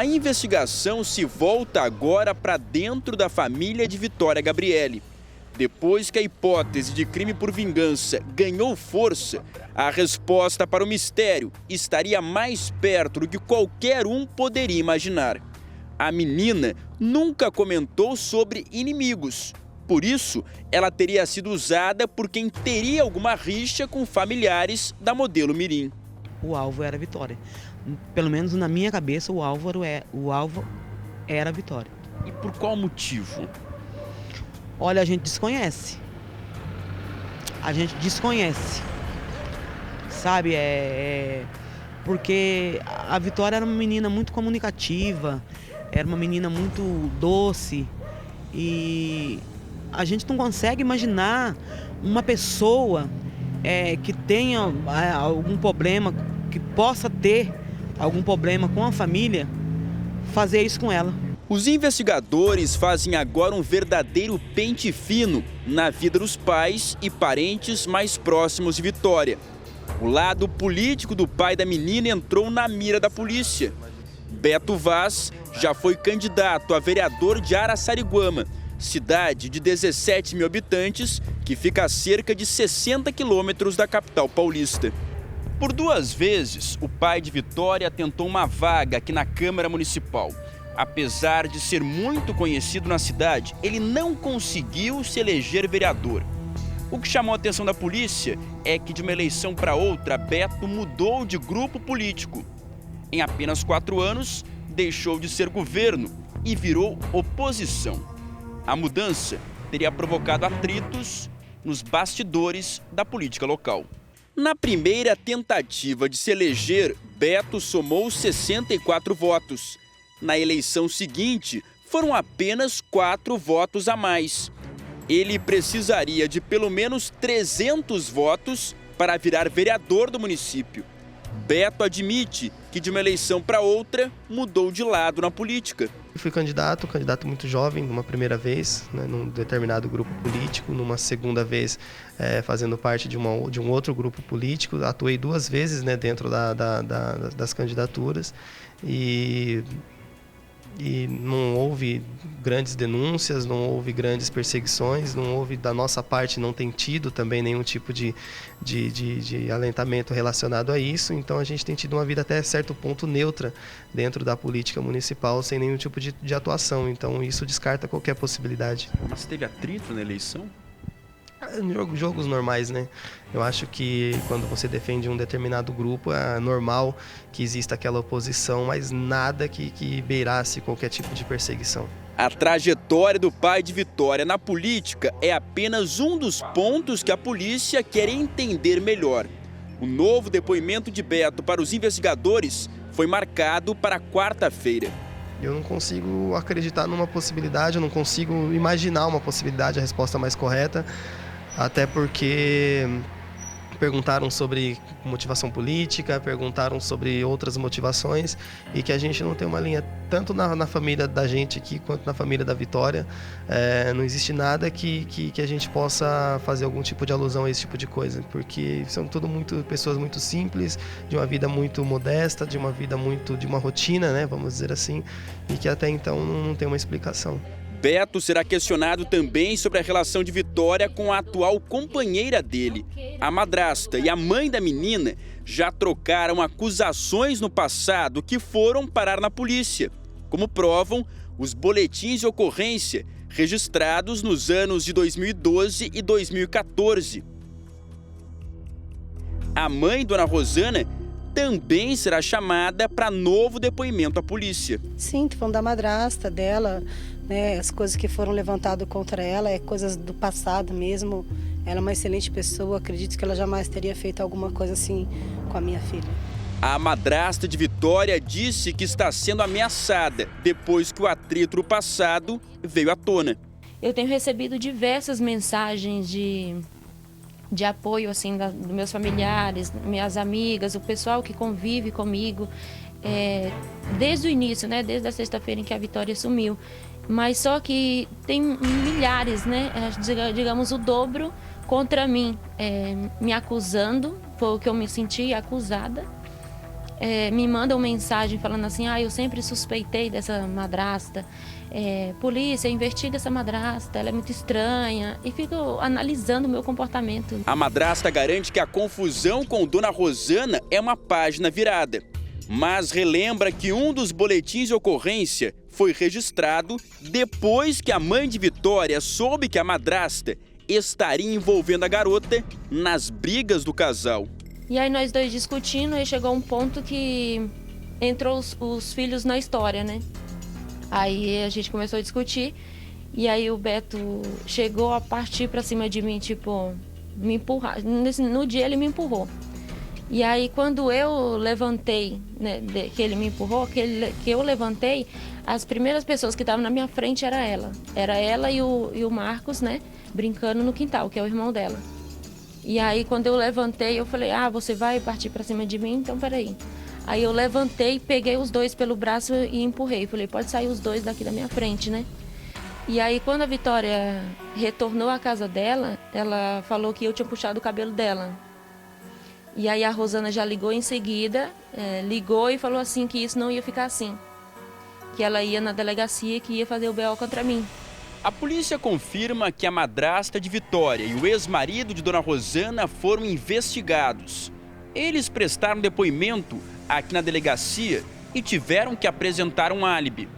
A investigação se volta agora para dentro da família de Vitória Gabrielli. Depois que a hipótese de crime por vingança ganhou força, a resposta para o mistério estaria mais perto do que qualquer um poderia imaginar. A menina nunca comentou sobre inimigos. Por isso, ela teria sido usada por quem teria alguma rixa com familiares da modelo mirim. O alvo era a Vitória. Pelo menos na minha cabeça, o alvo era a Vitória. E por qual motivo? Olha, a gente desconhece. A gente desconhece. Sabe, porque a Vitória era uma menina muito comunicativa, era uma menina muito doce e a gente não consegue imaginar uma pessoa que tenha algum problema, que possa ter algum problema com a família, fazer isso com ela. Os investigadores fazem agora um verdadeiro pente fino na vida dos pais e parentes mais próximos de Vitória. O lado político do pai da menina entrou na mira da polícia. Beto Vaz já foi candidato a vereador de Araçariguama, cidade de 17 mil habitantes que fica a cerca de 60 quilômetros da capital paulista. Por 2 vezes, o pai de Vitória tentou uma vaga aqui na Câmara Municipal. Apesar de ser muito conhecido na cidade, ele não conseguiu se eleger vereador. O que chamou a atenção da polícia é que de uma eleição para outra, Beto mudou de grupo político. Em apenas 4 anos, deixou de ser governo e virou oposição. A mudança teria provocado atritos nos bastidores da política local. Na primeira tentativa de se eleger, Beto somou 64 votos. Na eleição seguinte, foram apenas 4 votos a mais. Ele precisaria de pelo menos 300 votos para virar vereador do município. Beto admite que de uma eleição para outra mudou de lado na política. Eu fui candidato muito jovem, numa primeira vez, né, num determinado grupo político, numa segunda vez fazendo parte de um outro grupo político. Atuei 2 vezes, né, dentro das candidaturas e não houve grandes denúncias, não houve grandes perseguições, não houve, da nossa parte, não tem tido também nenhum tipo de alentamento relacionado a isso. Então a gente tem tido uma vida até certo ponto neutra dentro da política municipal, sem nenhum tipo de atuação. Então isso descarta qualquer possibilidade. Mas teve atrito na eleição? Jogos normais, né? Eu acho que quando você defende um determinado grupo, é normal que exista aquela oposição, mas nada que beirasse qualquer tipo de perseguição. A trajetória do pai de Vitória na política é apenas um dos pontos que a polícia quer entender melhor. O novo depoimento de Beto para os investigadores foi marcado para quarta-feira. Eu não consigo acreditar numa possibilidade, eu não consigo imaginar uma possibilidade, a resposta mais correta. Até porque perguntaram sobre motivação política, perguntaram sobre outras motivações e que a gente não tem uma linha, tanto na família da gente aqui quanto na família da Vitória, não existe nada que a gente possa fazer algum tipo de alusão a esse tipo de coisa, porque são pessoas muito simples, de uma vida muito modesta, de uma rotina, né, vamos dizer assim, e que até então não tem uma explicação. Beto será questionado também sobre a relação de Vitória com a atual companheira dele. A madrasta e a mãe da menina já trocaram acusações no passado que foram parar na polícia, como provam os boletins de ocorrência registrados nos anos de 2012 e 2014. A mãe, Dona Rosana, também será chamada para novo depoimento à polícia. Sim, tô falando da madrasta dela, né? As coisas que foram levantadas contra ela é coisas do passado mesmo. Ela é uma excelente pessoa, acredito que ela jamais teria feito alguma coisa assim com a minha filha. A madrasta de Vitória disse que está sendo ameaçada depois que o atrito do passado veio à tona. Eu tenho recebido diversas mensagens de apoio assim, dos meus familiares, minhas amigas, o pessoal que convive comigo, desde o início, né, desde a sexta-feira em que a Vitória sumiu. Mas só que tem milhares, né, digamos o dobro contra mim, me acusando, foi o que eu me senti acusada. me mandam mensagem falando assim, eu sempre suspeitei dessa madrasta, polícia, investiga essa madrasta, ela é muito estranha, e fico analisando o meu comportamento. A madrasta garante que a confusão com Dona Rosana é uma página virada, mas relembra que um dos boletins de ocorrência foi registrado depois que a mãe de Vitória soube que a madrasta estaria envolvendo a garota nas brigas do casal. E aí nós dois discutindo, e chegou um ponto que entrou os filhos na história, né? Aí a gente começou a discutir, e aí o Beto chegou a partir pra cima de mim, tipo, me empurrar. No dia ele me empurrou. E aí quando eu levantei, né, que ele me empurrou, que eu levantei, as primeiras pessoas que estavam na minha frente era ela. Era ela e o Marcos, né, brincando no quintal, que é o irmão dela. E aí quando eu levantei, eu falei, você vai partir pra cima de mim? Então peraí. Aí eu levantei, peguei os dois pelo braço e empurrei. Falei, pode sair os dois daqui da minha frente, né? E aí quando a Vitória retornou à casa dela, ela falou que eu tinha puxado o cabelo dela. E aí a Rosana já ligou em seguida, ligou e falou assim que isso não ia ficar assim. Que ela ia na delegacia e que ia fazer o BO contra mim. A polícia confirma que a madrasta de Vitória e o ex-marido de Dona Rosana foram investigados. Eles prestaram depoimento aqui na delegacia e tiveram que apresentar um álibi.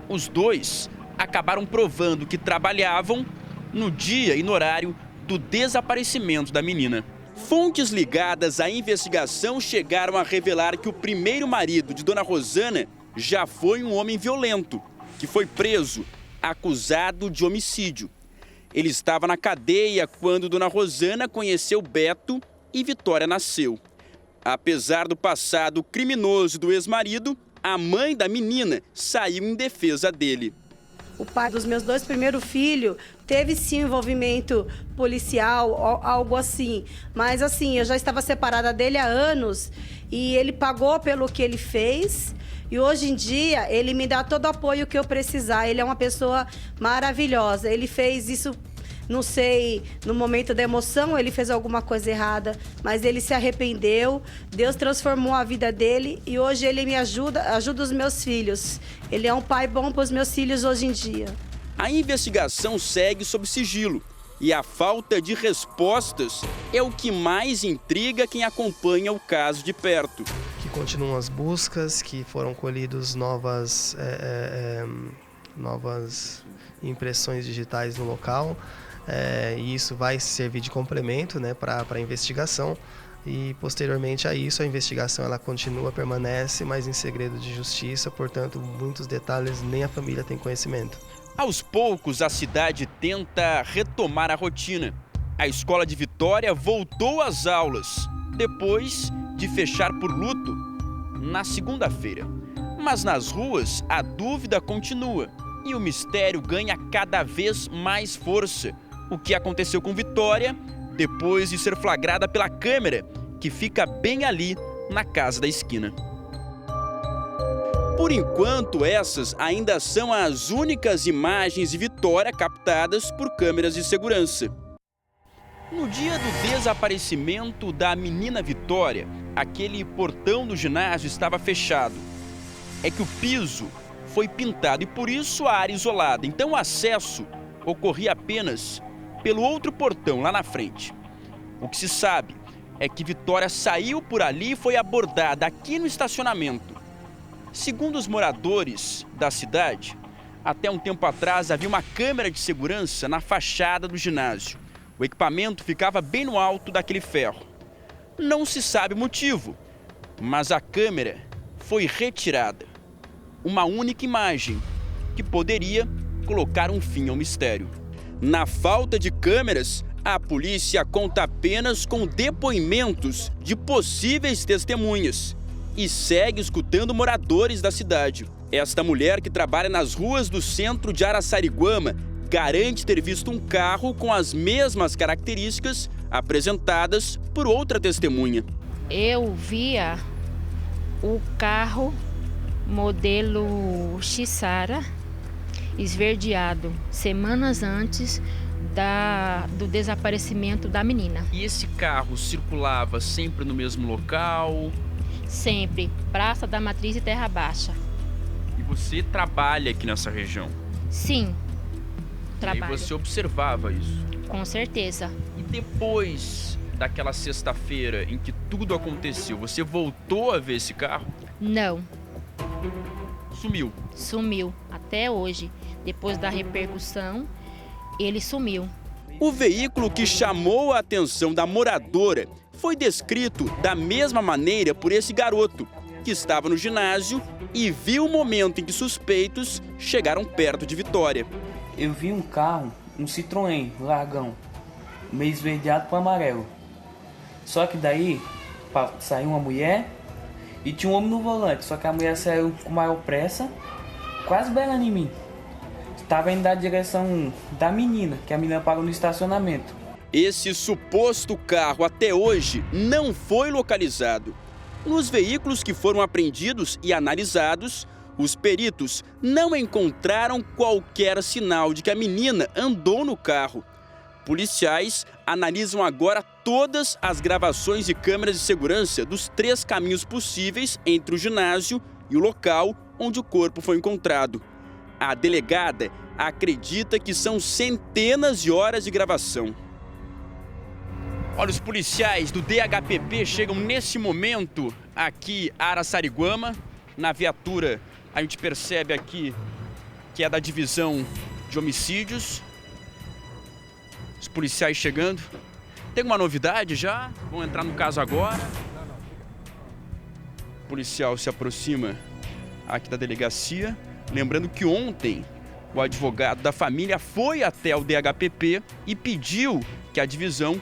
Os dois acabaram provando que trabalhavam no dia e no horário do desaparecimento da menina. Fontes ligadas à investigação chegaram a revelar que o primeiro marido de Dona Rosana já foi um homem violento, que foi preso, acusado de homicídio. Ele estava na cadeia quando Dona Rosana conheceu Beto e Vitória nasceu. Apesar do passado criminoso do ex-marido, a mãe da menina saiu em defesa dele. O pai dos meus dois primeiros filhos teve sim envolvimento policial, algo assim. Mas assim, eu já estava separada dele há anos e ele pagou pelo que ele fez. E hoje em dia ele me dá todo o apoio que eu precisar. Ele é uma pessoa maravilhosa. Ele fez isso, não sei, no momento da emoção ele fez alguma coisa errada, mas ele se arrependeu. Deus transformou a vida dele e hoje ele me ajuda os meus filhos. Ele é um pai bom para os meus filhos hoje em dia. A investigação segue sob sigilo e a falta de respostas é o que mais intriga quem acompanha o caso de perto. Que continuam as buscas, que foram colhidas novas impressões digitais no local. E isso vai servir de complemento, né, para a investigação. E posteriormente a isso, a investigação ela continua, permanece, mas em segredo de justiça, portanto, muitos detalhes nem a família tem conhecimento. Aos poucos, a cidade tenta retomar a rotina. A escola de Vitória voltou às aulas, depois de fechar por luto na segunda-feira. Mas nas ruas, a dúvida continua e o mistério ganha cada vez mais força. O que aconteceu com Vitória depois de ser flagrada pela câmera que fica bem ali na casa da esquina. Por enquanto, essas ainda são as únicas imagens de Vitória captadas por câmeras de segurança. No dia do desaparecimento da menina Vitória, aquele portão do ginásio estava fechado. É que o piso foi pintado e por isso a área isolada, então o acesso ocorria apenas pelo outro portão lá na frente. O que se sabe é que Vitória saiu por ali e foi abordada aqui no estacionamento. Segundo os moradores da cidade, até um tempo atrás havia uma câmera de segurança na fachada do ginásio. O equipamento ficava bem no alto daquele ferro. Não se sabe o motivo, mas a câmera foi retirada. Uma única imagem que poderia colocar um fim ao mistério. Na falta de câmeras, a polícia conta apenas com depoimentos de possíveis testemunhas e segue escutando moradores da cidade. Esta mulher, que trabalha nas ruas do centro de Araçariguama, garante ter visto um carro com as mesmas características apresentadas por outra testemunha. Eu via o carro modelo Xara esverdeado semanas antes do desaparecimento da menina. E esse carro circulava sempre no mesmo local? Sempre. Praça da Matriz e Terra Baixa. E você trabalha aqui nessa região? Sim. E Trabalho. aí você observava isso? Com certeza. E depois daquela sexta-feira em que tudo aconteceu, você voltou a ver esse carro? Não. Sumiu. Sumiu. Até hoje. Depois da repercussão, ele sumiu. O veículo que chamou a atenção da moradora foi descrito da mesma maneira por esse garoto, que estava no ginásio e viu o momento em que suspeitos chegaram perto de Vitória. Eu vi um carro, um Citroën largão, meio esverdeado para amarelo. Só que daí saiu uma mulher e tinha um homem no volante. Só que a mulher saiu com maior pressa, quase berrando em mim. Estava indo na direção da menina, que a menina parou no estacionamento. Esse suposto carro até hoje não foi localizado. Nos veículos que foram apreendidos e analisados, os peritos não encontraram qualquer sinal de que a menina andou no carro. Policiais analisam agora todas as gravações de câmeras de segurança dos 3 caminhos possíveis entre o ginásio e o local onde o corpo foi encontrado. A delegada acredita que são centenas de horas de gravação. Olha, os policiais do DHPP chegam nesse momento aqui a Araçariguama. Na viatura a gente percebe aqui que é da divisão de homicídios. Os policiais chegando. Tem uma novidade já? Vão entrar no caso agora. O policial se aproxima aqui da delegacia. Lembrando que ontem o advogado da família foi até o DHPP e pediu que a divisão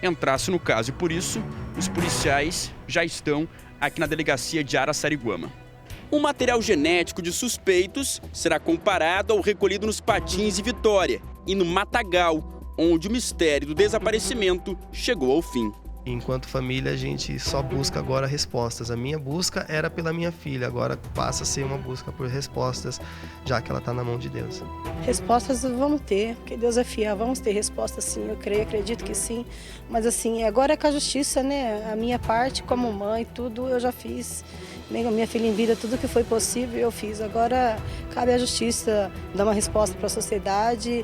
entrasse no caso. E por isso, os policiais já estão aqui na delegacia de Araçariguama. O material genético de suspeitos será comparado ao recolhido nos Patins de Vitória e no Matagal, onde o mistério do desaparecimento chegou ao fim. Enquanto família, a gente só busca agora respostas. A minha busca era pela minha filha, agora passa a ser uma busca por respostas, já que ela está na mão de Deus. Respostas vamos ter, porque Deus é fiel, vamos ter respostas sim, eu creio, acredito que sim. Mas assim, agora é com a justiça, né? A minha parte como mãe, tudo eu já fiz. Nem a minha filha em vida, tudo que foi possível eu fiz. Agora cabe à justiça dar uma resposta para a sociedade.